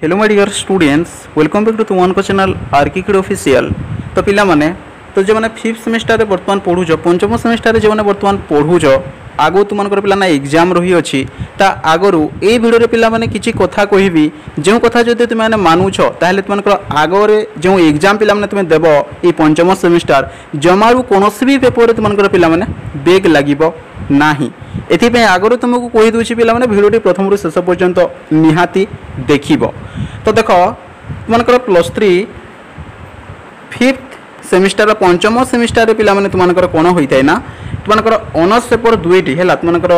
Hello my dear students, welcome back to one को channel Orchid official. तो पिला माने तो जो मैंने फिफ्थ सेमिस्टर रे वर्तमान पढ़ुछ, पंचम सेमिस्टर रे जो मैंने वर्तमान पढ़ुछ, आगो तुमनकर पिला ना एग्जाम रही अछि ता आगरु ए वीडियो रे पिला माने किछि कथा कहिबी। जो कथा जदि तुम माने मानुछ ताहले तुमनकर आगरे जो एग्जाम पिला माने तुम देबो ए पंचम सेमिस्टर जमारु कोनोसी भी पेपर रे तुमनकर पिला माने बेग लागिबो नाही। एथिपे आगरु तुमको कहि दूछि पिला माने वीडियो प्रथम रु शेष पर्यंत निहाती देखिबो। तो देख तुमनकर प्लस 3 फिफ्थ सेमिस्टर पंचम सेमिस्टर पिला माने तुमनकर कोन होइथाय ना तुमनकर ऑनर्स पेपर दुईटी है तुमनकर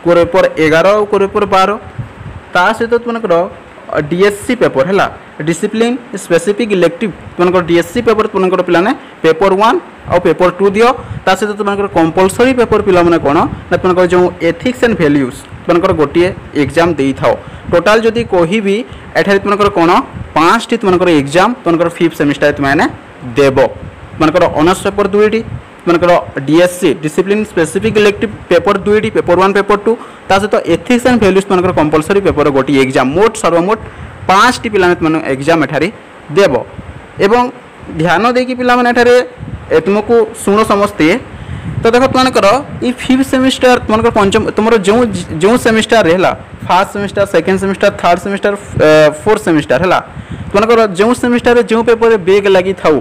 कोर पेपर 11 और कोर पेपर 12 ता सहित तुमनकर डीएससी पेपर है डिसिप्लिन स्पेसिफिक इलेक्टिव तुमनकर डीएससी पेपर तुमनकर पिला ने पेपर 1 और पेपर 2 दियो। ता सहित तुमनकर कंपलसरी पेपर पिला माने कोन ना तुमनकर जो एथिक्स एंड वैल्यूज तुमनकर गोटिए एग्जाम देई थाओ। टोटाल जदि कहिबी एठारे तुमनकर कोन 5टी तुमनकर एग्जाम तुमनकर फिफ्थ सेमिस्टर तुमने देबो। तुमनकर ऑनर्स पेपर दुईटी तुमनकर DSC discipline specific elective paper दुईटी पेपर 1 पेपर 2 ता सहित एथिक्स एंड वैल्यूज तुमनकर कंपलसरी पेपर गोटिए एग्जाम मोट सर्वमोट 5टी पिला तुमने एग्जाम एठारे देबो। एवं ध्यान देकी पिला माने एठारे तुमको सुनो समझते। तो देखो तुमनकर ई फिफ्थ सेमिस्टर तुमनकर पंचम तुमरो जो जो सेमिस्टर रहला first semester second semester third semester fourth semester है तुमनकर जो सेमिस्टर जो पेपर बेग लगी थाउ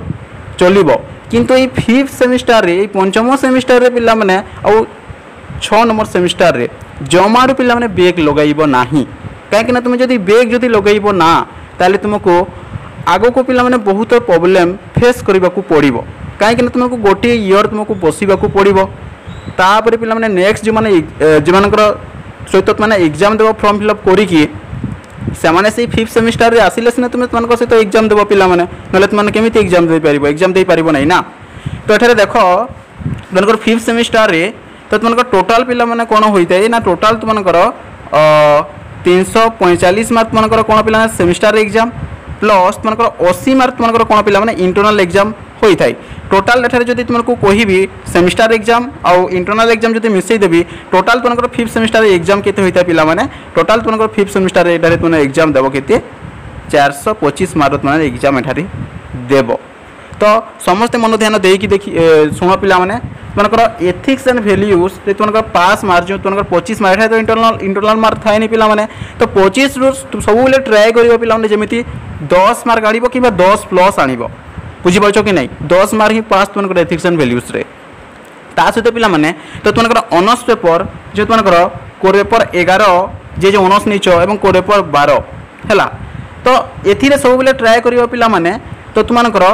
चलिबो। किंतु ई फिफ्थ सेमिस्टर रे पंचम सेमिस्टर रे पिला माने आ 6 नंबर सेमिस्टर रे जमार पिला माने बेग लगाइबो नाही। काहे ना तुम जदी बेग जदी लगाइबो ना ताले तुमको आगो को पिला माने बहुत प्रॉब्लम फेस करबा को पड़िबो। काहे ना तुमको गोटे ईयर तुमको बसिबा को पड़िबो। तापर पिला माने नेक्स्ट जो माने जमानकर सहित मैंने एग्जाम देव फॉर्म फिलअप करी से फिफ्थ सेमिस्टर रे आसिले सिना तुम सहित एग्जाम देव पिला माने नले तुम केमी एग्जाम दे पारिबो एग्जाम दे पारिबो नै ना। तो एठारे देखो तुमनकर फिफ्थ सेमिस्टर रे तो तुमनकर टोटल पिला माने कोन होइतै ना टोटल तुमनकर 345 मार्क तुमनकर कोन पिला सेमिस्टर एग्जाम प्लस तुमनकर 80 मार्क तुमनकर कोन पिला माने इंटरनल एग्जाम होई थाई। टोटाल एठारे जदि तुमको कहिबी सेमिस्टर एग्जाम और इंटरनल एग्जाम जदि मिसई देबी टोटाल तुमको फिफ्थ सेमिस्टर एग्जाम केते होइता पिला माने टोटाल तुमको फिफ्थ सेमिस्टर एठारे तुम एग्जाम देबो केते 425 मार्क तुम एग्जाम एठारे देबो। तो समस्त मन ध्यान देकी देखि सुनो पिला माने तुमको एथिक्स एंड वैल्यूज रे तुमको पास मार्क जो तुमको 25 मार्क है तो इंटरनल मार्क थाए नि पिला माने तो 25 रु सब बेले ट्राई करिवो पिला माने जेमिति 10 मार्क आनिबो किबा 10 प्लस आनिबो। बुझी पार्छ कि नहीं 10 मार्क ही पास तुमको एथिक्स एंड वैल्यूज रे। ता सहित पिला माने तो तुमको ऑनर्स पेपर जो तुमको कोर पेपर 11 जे जो ऑनर्स नीच एवं कोर पेपर 12 हैला तो एथिरे सब बेले ट्राई करिवो पिला माने तो तुमको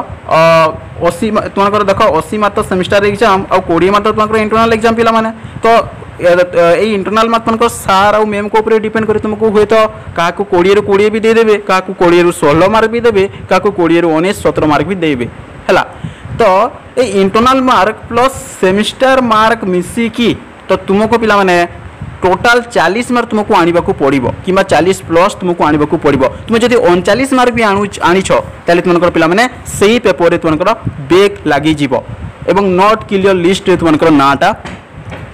80 तुमको देखो 80 मार्क तो सेमिस्टर एग्जाम और 20 मार्क तुमको इंटरनल एग्जाम पिला माने तो ए इंटरनल मार्क तुमको सार और मैम को ऊपर डिपेंड करे तुमको हुए तो क्या 20 रु 20 भी दे देबे क्या 20 रु 16 मार्क भी देबे क्या 20 रु 19 17 मार्क भी देबे हैला। तो ए internal mark plus semester mark मिसी की तो तुमको पिला माने टोटाल 40 मार्क तुमको आनिबा को पड़िबो किबा 40 प्लस तुमको आनिबा को पड़िबो। तुम जदि 39 मार्क भी आनिछ ताले तुमको पिला माने सेही पेपर रे तुमको बेग लागि जिवो एवं नॉट क्लियर लिस्ट रे तुमको नाटा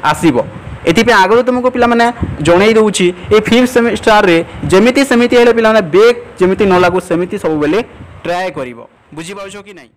आसीबो। एथिपे आगरो तुमको पिला माने जणै दउछि ए फिफ्थ सेमिस्टर रे जेमिति सेमिति हेले पिला माने बेग जेमिति न लागो सेमिति सब बेले ट्राई करिवो। बुझि पाउछो कि नहीं।